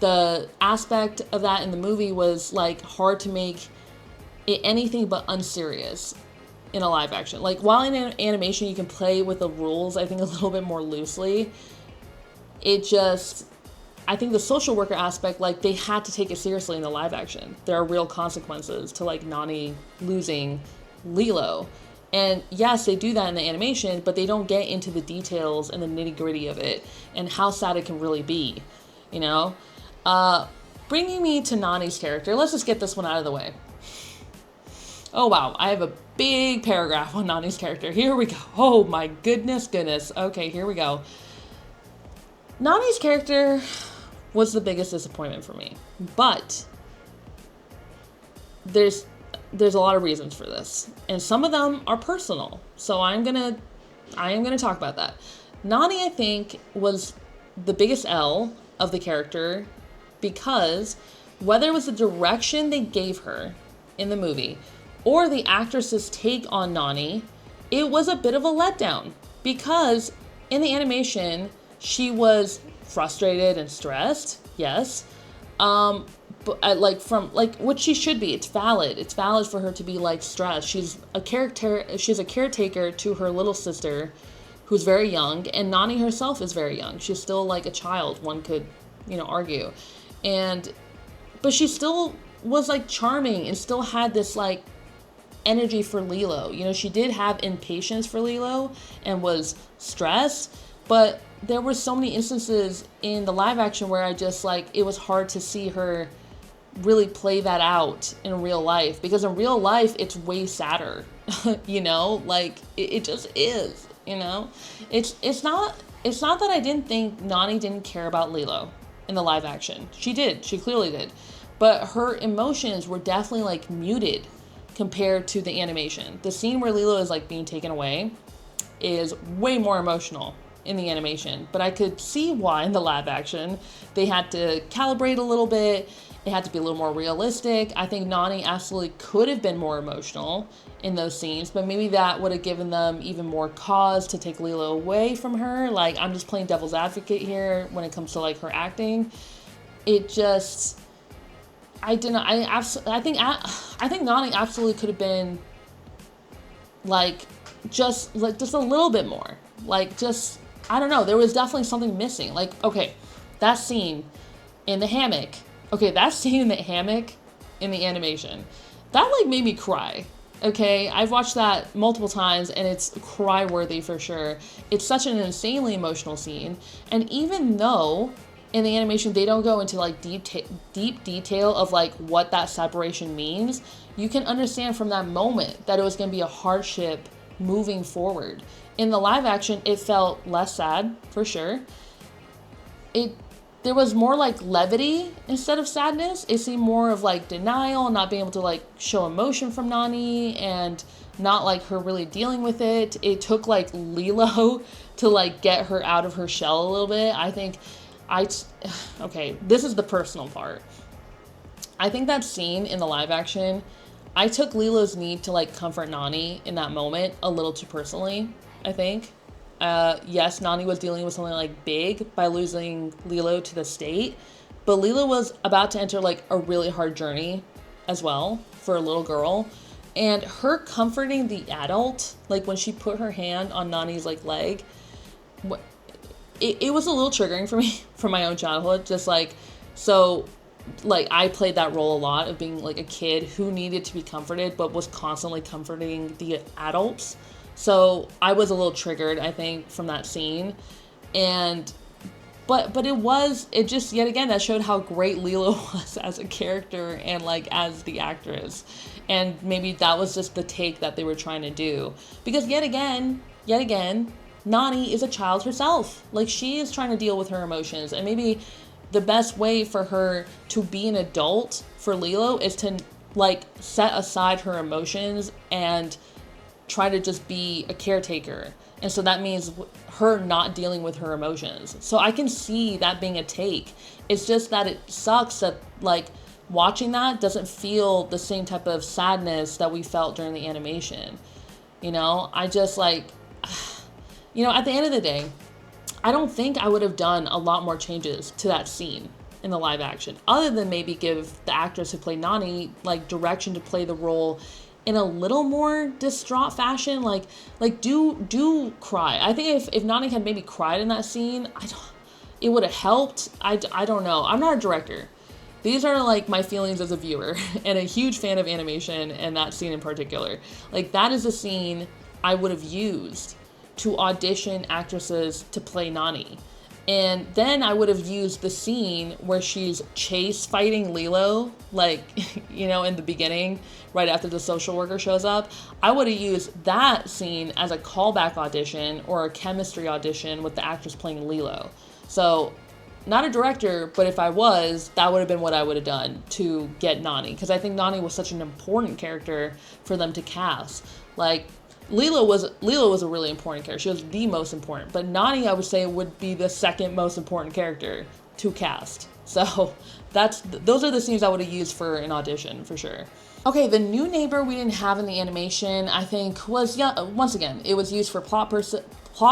The aspect of that in the movie was like hard to make it anything but unserious in a live action. Like, while in an animation you can play with the rules, I think a little bit more loosely, I think the social worker aspect, like, they had to take it seriously in the live action. There are real consequences to, like, Nani losing Lilo. And yes, they do that in the animation, but they don't get into the details and the nitty-gritty of it and how sad it can really be, you know? Bringing me to Nani's character, let's just get this one out of the way. Oh, wow, I have a big paragraph on Nani's character. Here we go. Oh, my goodness. Okay, here we go. Nani's character was the biggest disappointment for me, but there's a lot of reasons for this, and some of them are personal. So I am gonna talk about that. Nani, I think, was the biggest L of the character because whether it was the direction they gave her in the movie or the actress's take on Nani, it was a bit of a letdown because in the animation she was frustrated and stressed, yes, like from like what she should be. It's valid. It's valid for her to be like stressed. She's a caretaker to her little sister, who's very young, and Nani herself is very young. She's still like a child, one could, argue. But she still was like charming and still had this like energy for Lilo. She did have impatience for Lilo and was stressed, but there were so many instances in the live action where I just like, it was hard to see her really play that out in real life, because in real life it's way sadder. Like it just is. It's not that I didn't think Nani didn't care about Lilo in the live action. She clearly did, but her emotions were definitely like muted compared to the animation. The scene where Lilo is like being taken away is way more emotional in the animation, but I could see why in the live action they had to calibrate a little bit. It had to be a little more realistic. I think Nani absolutely could have been more emotional in those scenes, but maybe that would have given them even more cause to take Lilo away from her. Like, I'm just playing devil's advocate here when it comes to like her acting. It just, I think Nani absolutely could have been like just a little bit more. Like, just, I don't know. There was definitely something missing. Like, okay, that scene in the hammock. Okay, that scene in the hammock in the animation, that like made me cry. Okay, I've watched that multiple times and it's cry worthy for sure. It's such an insanely emotional scene. And even though in the animation they don't go into like deep detail of like what that separation means, you can understand from that moment that it was going to be a hardship moving forward. In the live action, it felt less sad for sure. There was more like levity instead of sadness. It seemed more of like denial, not being able to like show emotion from Nani and not like her really dealing with it. It took like Lilo to like get her out of her shell a little bit. Okay, this is the personal part. I think that scene in the live action, I took Lilo's need to like comfort Nani in that moment a little too personally, I think. Yes, Nani was dealing with something like big by losing Lilo to the state, but Lilo was about to enter like a really hard journey as well for a little girl, and her comforting the adult, like when she put her hand on Nani's like leg, it was a little triggering for me from my own childhood. Just like, so like I played that role a lot of being like a kid who needed to be comforted but was constantly comforting the adults. So I was a little triggered, I think, from that scene. But it just, yet again, that showed how great Lilo was as a character and like as the actress. And maybe that was just the take that they were trying to do. Because yet again, Nani is a child herself. Like, she is trying to deal with her emotions. And maybe the best way for her to be an adult for Lilo is to like set aside her emotions and try to just be a caretaker. And so that means her not dealing with her emotions. So I can see that being a take. It's just that it sucks that like watching that doesn't feel the same type of sadness that we felt during the animation. I just like, at the end of the day, I don't think I would have done a lot more changes to that scene in the live action, other than maybe give the actress who played Nani like direction to play the role in a little more distraught fashion, like do cry. I think if Nani had maybe cried in that scene, it would have helped. I don't know. I'm not a director. These are like my feelings as a viewer and a huge fan of animation and that scene in particular. Like, that is a scene I would have used to audition actresses to play Nani. And then I would have used the scene where she's chase fighting Lilo, like, in the beginning, right after the social worker shows up. I would have used that scene as a callback audition or a chemistry audition with the actress playing Lilo. So, not a director, but if I was, that would have been what I would have done to get Nani. Because I think Nani was such an important character for them to cast. Like, Lilo was a really important character. She was the most important. But Nani, I would say, would be the second most important character to cast. So those are the scenes I would have used for an audition for sure. Okay, the new neighbor we didn't have in the animation, I think was, yeah, once again, it was used for plot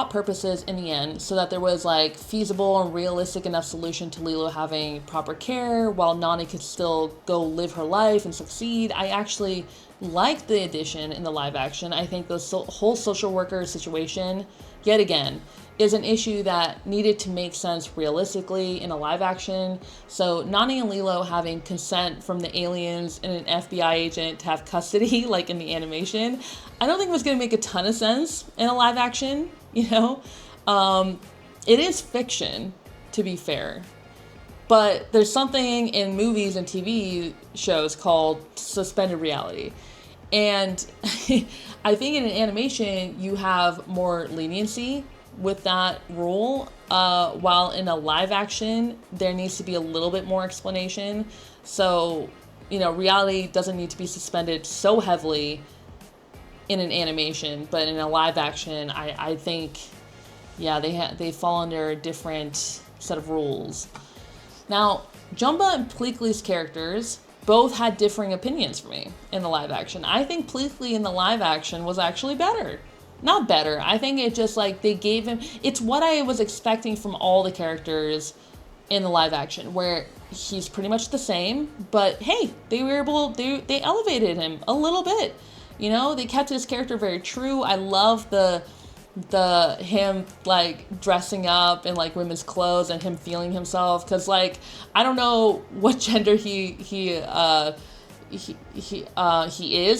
purposes in the end, so that there was like feasible and realistic enough solution to Lilo having proper care while Nani could still go live her life and succeed. I actually liked the addition in the live action. I think the whole social worker situation, yet again, is an issue that needed to make sense realistically in a live action. So Nani and Lilo having consent from the aliens and an FBI agent to have custody, like in the animation, I don't think it was going to make a ton of sense in a live action, you know? It is fiction, to be fair. But there's something in movies and TV shows called suspended reality. And I think in an animation, you have more leniency with that rule, while in a live action, there needs to be a little bit more explanation. So, you know, reality doesn't need to be suspended so heavily in an animation, but in a live action, I think, yeah, they fall under a different set of rules. Now, Jumba and Pleakley's characters both had differing opinions for me in the live action. I think Pleakley in the live action was actually better. Not better. I think it just like they gave him, it's what I was expecting from all the characters in the live action, where he's pretty much the same, but hey, they elevated him a little bit. You know, they kept his character very true. I love him like dressing up in like women's clothes and him feeling himself, because like I don't know what gender he is,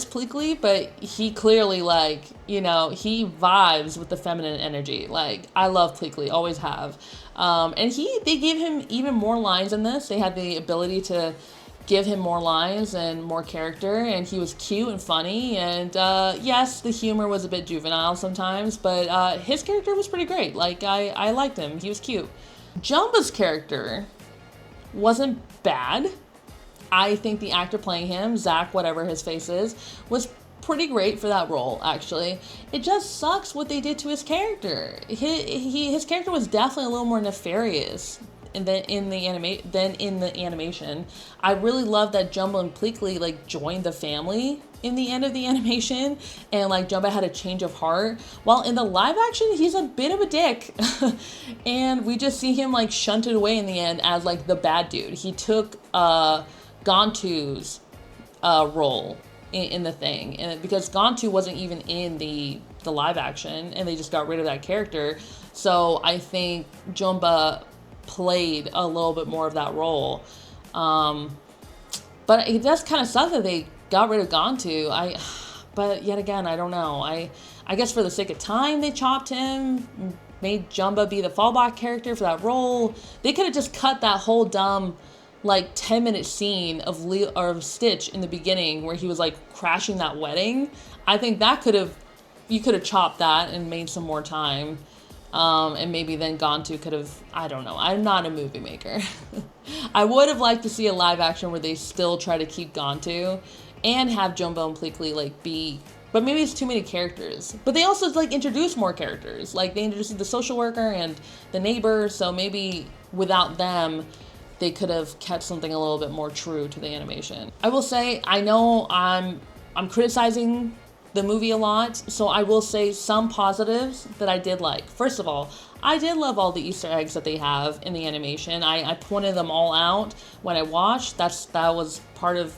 Pleakley, but he clearly, like, you know, he vibes with the feminine energy. Like, I love Pleakley, always have. And they gave him even more lines in this. They had the ability to give him more lines and more character, and he was cute and funny, and yes, the humor was a bit juvenile sometimes, but his character was pretty great. Like, I liked him. He was cute. Jumba's character wasn't bad. I think the actor playing him, Zach, whatever his face is, was pretty great for that role, actually. It just sucks what they did to his character. His character was definitely a little more nefarious than in the animation. I really love that Jumba and Pleakley like joined the family in the end of the animation, and like Jumba had a change of heart, while in the live action he's a bit of a dick. And we just see him like shunted away in the end as like the bad dude. He took Gontu's role in the thing, and because Gontu wasn't even in the live action, and they just got rid of that character. So I think Jumba played a little bit more of that role, but it does kind of suck that they got rid of Gontu. But yet again, I don't know. I guess for the sake of time, they chopped him, made Jumba be the fallback character for that role. They could have just cut that whole dumb like 10-minute scene of Stitch in the beginning where he was like crashing that wedding. I think you could have chopped that and made some more time. And maybe then Gontu could have, I don't know. I'm not a movie maker. I would have liked to see a live action where they still try to keep Gontu and have Jumbo and Pleakley like be, but maybe it's too many characters. But they also like introduce more characters. Like they introduced the social worker and the neighbor, so maybe without them, they could have kept something a little bit more true to the animation. I will say, I know I'm criticizing the movie a lot, so I will say some positives that I did like. First of all, I did love all the Easter eggs that they have in the animation. I pointed them all out when I watched. That was part of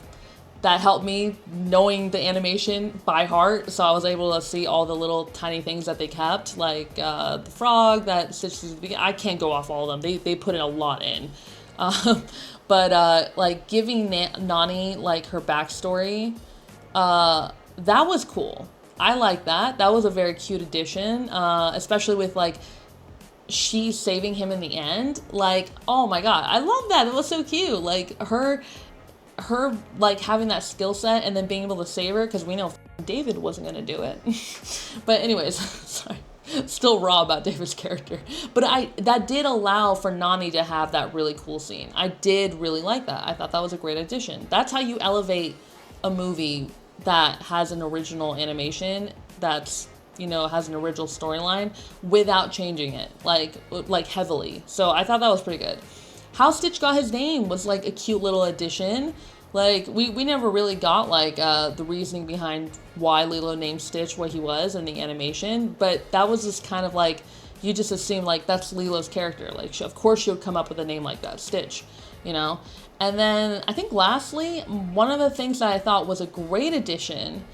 that helped me knowing the animation by heart, so I was able to see all the little tiny things that they kept, like the frog that Stitch, I can't go off all of them. They put in a lot in. But like giving Nani like her backstory, that was cool. I like that. That was a very cute addition, especially with like she saving him in the end. Like, oh my god, I love that. It was so cute. Like her like having that skill set and then being able to save her, because we know David wasn't gonna do it. But anyways, sorry. Still raw about David's character, but that did allow for Nani to have that really cool scene. I did really like that. I thought that was a great addition. That's how you elevate a movie that has an original animation, that's, you know, has an original storyline without changing it like heavily. So I thought that was pretty good. how Stitch got his name was like a cute little addition. Like, we never really got, like, the reasoning behind why Lilo named Stitch what he was in the animation, but that was just kind of like, you just assume, like, that's Lilo's character. Like, of course she would come up with a name like that, Stitch, you know? And then, I think lastly, one of the things that I thought was a great addition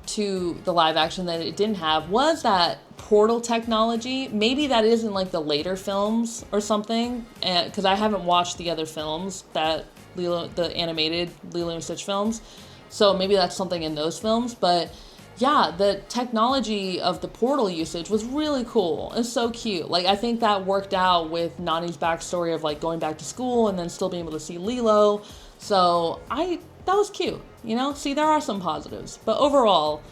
to the live action that it didn't have was that portal technology. Maybe that is in, like, the later films or something, because I haven't watched the other films that the animated Lilo and Stitch films, so maybe that's something in those films. But yeah, the technology of the portal usage was really cool. It's so cute. Like, I think that worked out with Nani's backstory of like going back to school and then still being able to see Lilo. So that was cute, you know? See, there are some positives, but overall,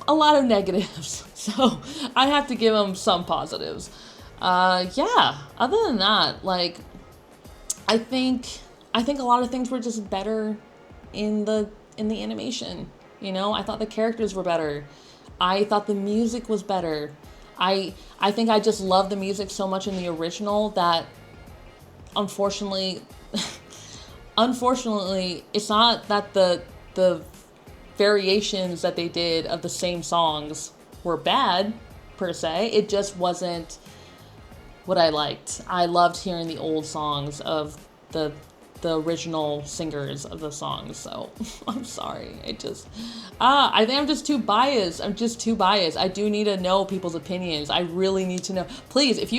a lot of negatives. So I have to give them some positives. Yeah, other than that, like, I think a lot of things were just better in the animation. You know, I thought the characters were better. I thought the music was better. I think I just love the music so much in the original that unfortunately it's not that the variations that they did of the same songs were bad per se. It just wasn't what I liked. I loved hearing the old songs of the original singers of the songs, so I'm sorry. I think I'm just too biased. I do need to know people's opinions. I really need to know. Please, if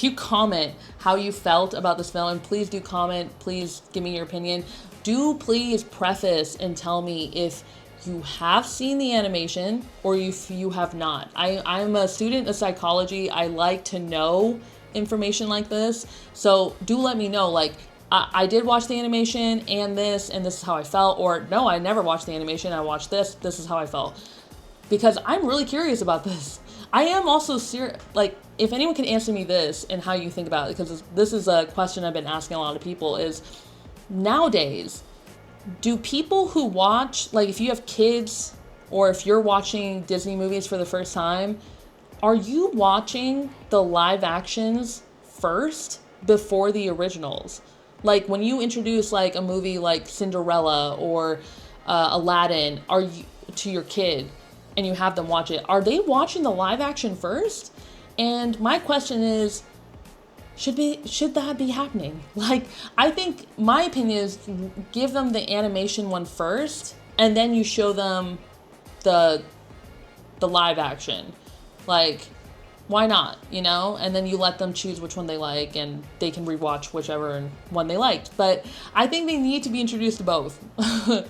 you comment how you felt about this film, please do comment. Please give me your opinion. Do please preface and tell me if you have seen the animation or if you have not. I'm a student of psychology. I like to know information like this, so do let me know, like, I did watch the animation and this is how I felt, or no, I never watched the animation, I watched this is how I felt. Because I'm really curious about this. I am also like, if anyone can answer me this and how you think about it, because this is a question I've been asking a lot of people, is nowadays, do people who watch, like if you have kids or if you're watching Disney movies for the first time, are you watching the live actions first before the originals? Like, when you introduce like a movie like Cinderella or Aladdin to your kid and you have them watch it, are they watching the live action first? And my question is, should that be happening? Like, I think my opinion is give them the animation one first and then you show them the live action. Like, why not, you know? And then you let them choose which one they like and they can rewatch whichever one they liked. But I think they need to be introduced to both.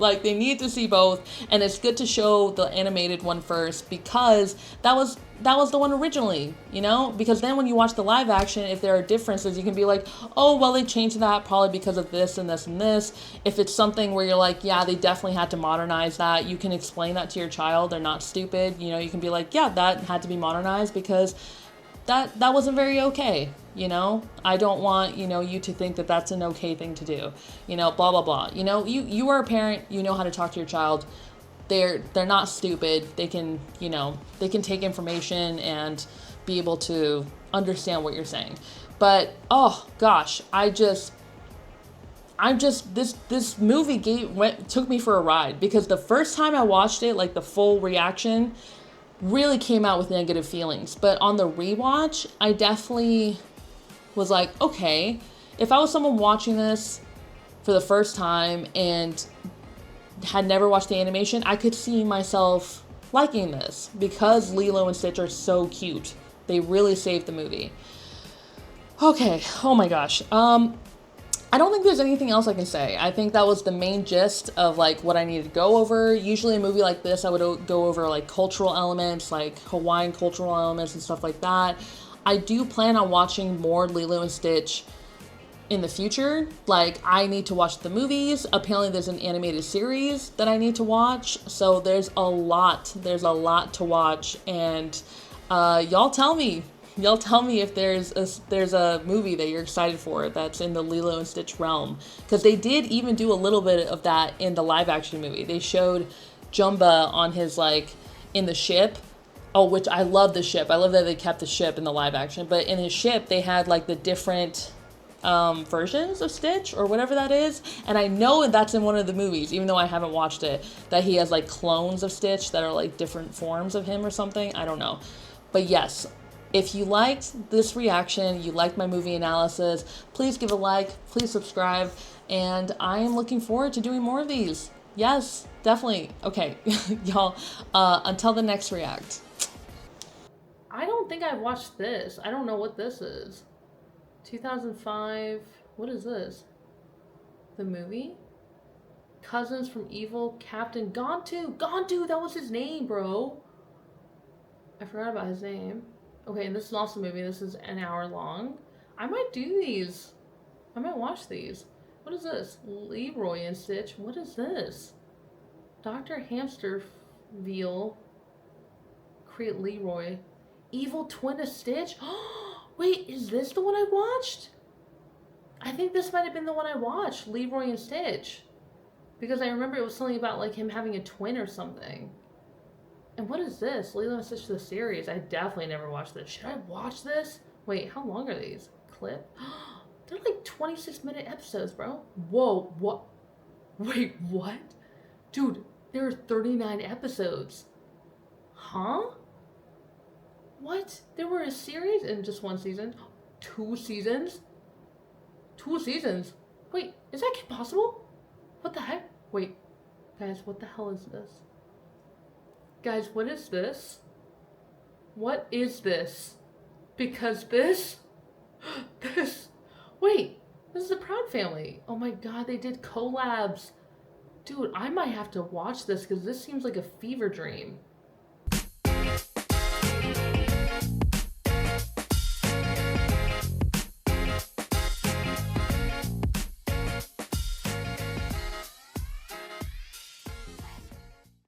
Like, they need to see both, and it's good to show the animated one first because that was the one originally, you know? Because then when you watch the live action, if there are differences, you can be like, oh, well, they changed that probably because of this and this and this. If it's something where you're like, yeah, they definitely had to modernize that, you can explain that to your child. They're not stupid. You know, you can be like, yeah, that had to be modernized because that wasn't very okay, you know? I don't want, you know, you to think that that's an okay thing to do, you know, blah, blah, blah. You know, you are a parent, you know how to talk to your child. They're not stupid. They can, you know, they can take information and be able to understand what you're saying. But, oh gosh, this movie took me for a ride because the first time I watched it, like the full reaction, really came out with negative feelings. But on the rewatch, I definitely was like, okay, if I was someone watching this for the first time and had never watched the animation, I could see myself liking this because Lilo and Stitch are so cute. They really saved the movie. Okay, oh my gosh. I don't think there's anything else I can say. I think that was the main gist of like what I needed to go over. Usually a movie like this, I would go over like cultural elements, like Hawaiian cultural elements and stuff like that. I do plan on watching more Lilo and Stitch in the future. Like, I need to watch the movies. Apparently there's an animated series that I need to watch. So there's a lot to watch. And y'all tell me if there's a movie that you're excited for that's in the Lilo and Stitch realm. Because they did even do a little bit of that in the live action movie. They showed Jumba on his, like, in the ship. Oh, which I love the ship. I love that they kept the ship in the live action. But in his ship, they had, like, the different versions of Stitch or whatever that is. And I know that's in one of the movies, even though I haven't watched it, that he has like clones of Stitch that are like different forms of him or something. I don't know. But yes, if you liked this reaction, you liked my movie analysis, please give a like, please subscribe, and I am looking forward to doing more of these. Yes, definitely. Okay, y'all, until the next react. I don't think I've watched this. I don't know what this is. 2005. What is this? The movie? Cousins from Evil, Captain Gontu. Gontu, that was his name, bro. I forgot about his name. Okay, and this is also a movie. This is an hour long. I might do these. I might watch these. What is this? Leroy and Stitch. What is this? Dr. Hamsterville. Create Leroy. Evil twin of Stitch? Wait, is this the one I watched? I think this might have been the one I watched. Leroy and Stitch. Because I remember it was something about like him having a twin or something. And what is this? Lilo and Stitch the series. I definitely never watched this. Should I watch this? Wait, how long are these? Clip? They're like 26-minute episodes, bro. Whoa, what? Wait, what? Dude, there are 39 episodes. Huh? What? There were a series in just one season? 2 seasons? 2 seasons? Wait, is that possible? What the heck? Wait, guys, what the hell is this? Guys, what is this? What is this? Because this? Wait, this is the Proud Family. Oh my god, they did collabs. Dude, I might have to watch this because this seems like a fever dream.